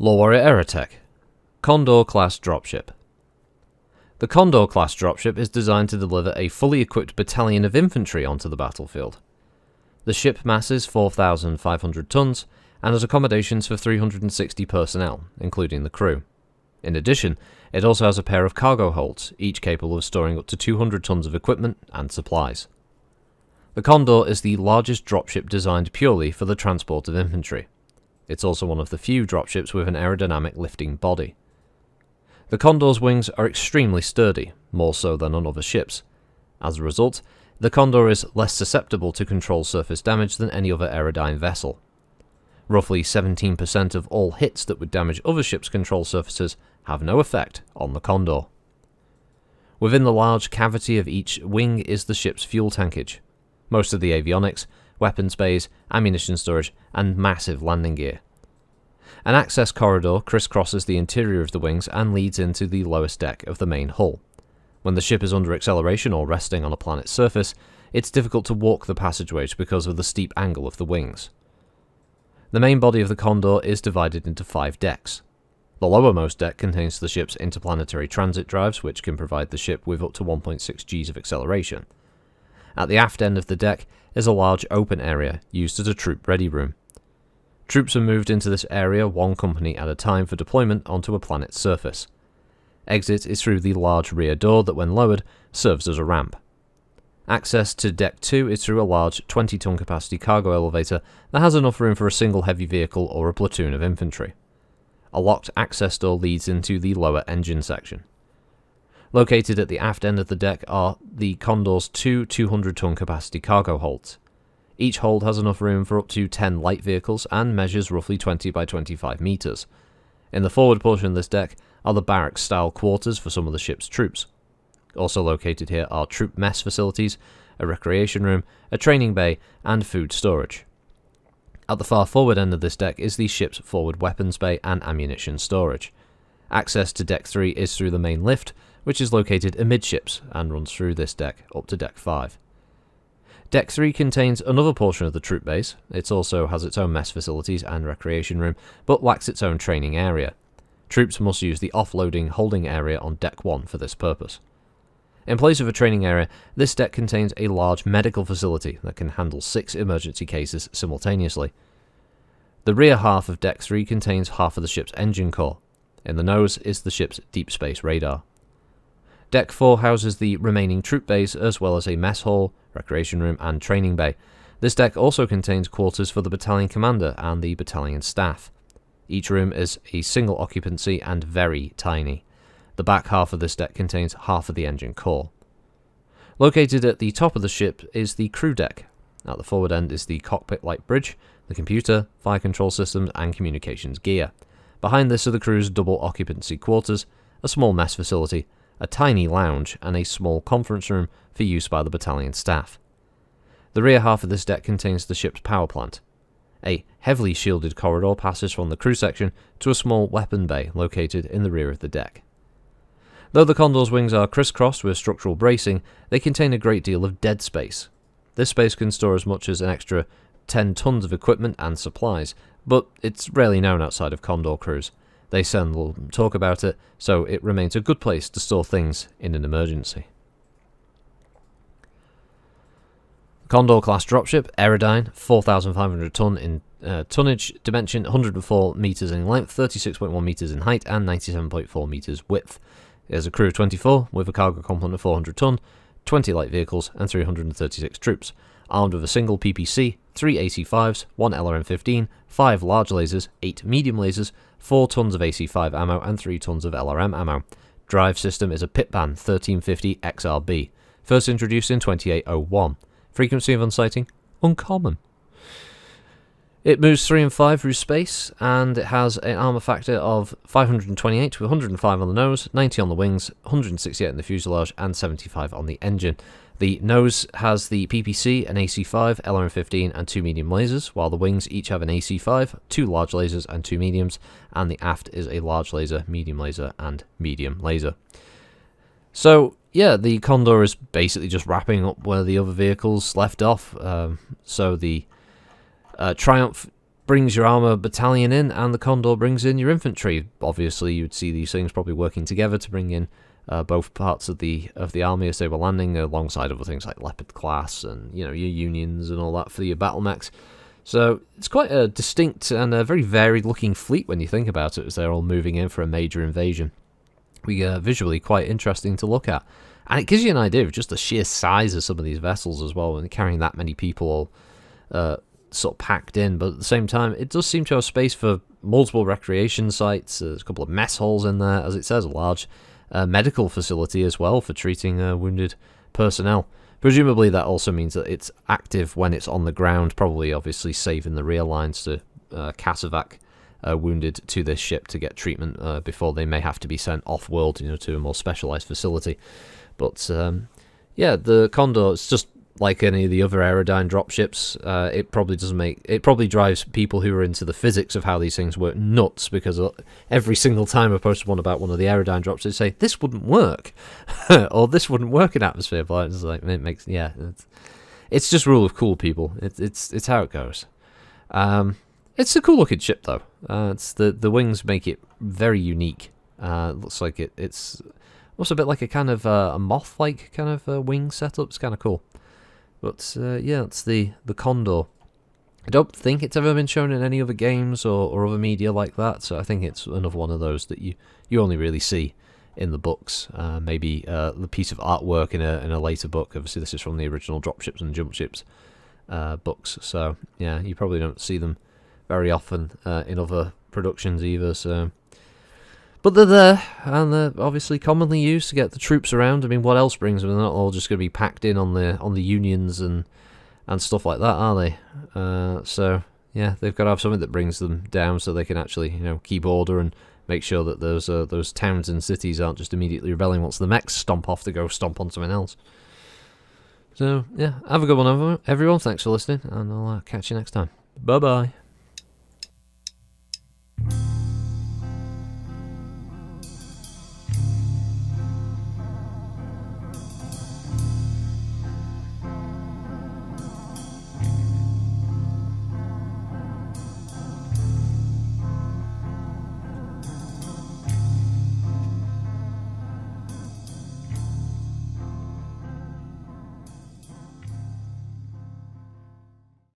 LoreWarrior Aerotech, Condor class dropship. The Condor class dropship is designed to deliver a fully equipped battalion of infantry onto the battlefield. The ship masses 4,500 tons and has accommodations for 360 personnel, including the crew. In addition, it also has a pair of cargo holds, each capable of storing up to 200 tons of equipment and supplies. The Condor is the largest dropship designed purely for the transport of infantry. It's also one of the few dropships with an aerodynamic lifting body. The Condor's wings are extremely sturdy, more so than on other ships. As a result, the Condor is less susceptible to control surface damage than any other aerodyne vessel. Roughly 17% of all hits that would damage other ships' control surfaces have no effect on the Condor. Within the large cavity of each wing is the ship's fuel tankage. Most of the avionics, weapons bays, ammunition storage, and massive landing gear. An access corridor crisscrosses the interior of the wings and leads into the lowest deck of the main hull. When the ship is under acceleration or resting on a planet's surface, it's difficult to walk the passageways because of the steep angle of the wings. The main body of the Condor is divided into 5 decks. The lowermost deck contains the ship's interplanetary transit drives, which can provide the ship with up to 1.6 Gs of acceleration. At the aft end of the deck is a large open area used as a troop ready room. Troops are moved into this area one company at a time for deployment onto a planet's surface. Exit is through the large rear door that, when lowered, serves as a ramp. Access to Deck 2 is through a large 20-ton capacity cargo elevator that has enough room for a single heavy vehicle or a platoon of infantry. A locked access door leads into the lower engine section. Located at the aft end of the deck are the Condor's two 200-ton capacity cargo holds. Each hold has enough room for up to 10 light vehicles and measures roughly 20 by 25 meters. In the forward portion of this deck are the barracks-style quarters for some of the ship's troops. Also located here are troop mess facilities, a recreation room, a training bay, and food storage. At the far forward end of this deck is the ship's forward weapons bay and ammunition storage. Access to Deck 3 is through the main lift, which is located amidships and runs through this deck up to Deck 5. Deck 3 contains another portion of the troop base. It also has its own mess facilities and recreation room, but lacks its own training area. Troops must use the offloading holding area on Deck 1 for this purpose. In place of a training area, this deck contains a large medical facility that can handle 6 emergency cases simultaneously. The rear half of Deck 3 contains half of the ship's engine core. In the nose is the ship's deep space radar. Deck 4 houses the remaining troop base as well as a mess hall, recreation room, and training bay. This deck also contains quarters for the battalion commander and the battalion staff. Each room is a single occupancy and very tiny. The back half of this deck contains half of the engine core. Located at the top of the ship is the crew deck. At the forward end is the cockpit light bridge, the computer, fire control systems, and communications gear. Behind this are the crew's double occupancy quarters, a small mess facility, a tiny lounge, and a small conference room for use by the battalion staff. The rear half of this deck contains the ship's power plant. A heavily shielded corridor passes from the crew section to a small weapon bay located in the rear of the deck. Though the Condor's wings are crisscrossed with structural bracing, they contain a great deal of dead space. This space can store as much as an extra 10 tons of equipment and supplies, but it's rarely known outside of Condor crews. They seldom talk about it, so it remains a good place to store things in an emergency. Condor class dropship, aerodyne, 4,500 ton in tonnage, dimension 104 meters in length, 36.1 meters in height, and 97.4 meters width. It has a crew of 24 with a cargo complement of 400 ton, 20 light vehicles, and 336 troops. Armed with a single PPC, 3 AC-5s, 1 LRM-15, 5 large lasers, 8 medium lasers, 4 tons of AC-5 ammo, and 3 tons of LRM ammo. Drive system is a Pitban 1350 XRB, first introduced in 2801. Frequency of unsighting? Uncommon. It moves 3 and 5 through space, and it has an armor factor of 528 with 105 on the nose, 90 on the wings, 168 in the fuselage, and 75 on the engine. The nose has the PPC, an AC-5, LRM-15, and 2 medium lasers, while the wings each have an AC-5, 2 large lasers, and 2 mediums, and the aft is a large laser, and medium laser. So, yeah, the Condor is basically just wrapping up where the other vehicles left off. So the Triumph brings your armor battalion in, and the Condor brings in your infantry. Obviously, you'd see these things probably working together to bring in both parts of the army as they were landing, alongside other things like Leopard class and your Unions and all that for your battle mechs. So it's quite a distinct and a very varied looking fleet when you think about it, as they're all moving in for a major invasion. Visually quite interesting to look at, and it gives you an idea of just the sheer size of some of these vessels as well, when carrying that many people all sort of packed in. But at the same time, it does seem to have space for multiple recreation sites. There's a couple of mess halls in there, as it says, a large medical facility as well for treating wounded personnel. Presumably that also means that it's active when it's on the ground, probably obviously saving the rear lines to casevac wounded to this ship to get treatment before they may have to be sent off-world, to a more specialised facility. But yeah, the Condor, it's just like any of the other Aerodyne dropships. It probably drives people who are into the physics of how these things work nuts, because every single time I post one about one of the Aerodyne drops, they say this wouldn't work, or this wouldn't work in atmosphere. But it's like it's just rule of cool, people. It's how it goes. It's a cool looking ship though. It's the wings make it very unique. It looks like it's also a bit like a kind of a moth-like kind of wing setup. It's kind of cool. But yeah, it's the Condor. I don't think it's ever been shown in any other games or other media like that, so I think it's another one of those that you only really see in the books. Maybe the piece of artwork in a later book. Obviously, this is from the original Dropships and Jumpships books, so yeah, you probably don't see them very often in other productions either. So, but they're there, and they're obviously commonly used to get the troops around. I mean, what else brings them? They're not all just going to be packed in on the Unions and stuff like that, are they? So yeah, they've got to have something that brings them down, so they can actually keep order and make sure that those towns and cities aren't just immediately rebelling once the mechs stomp off to go stomp on something else. So yeah, have a good one, everyone. Thanks for listening, and I'll catch you next time. Bye bye.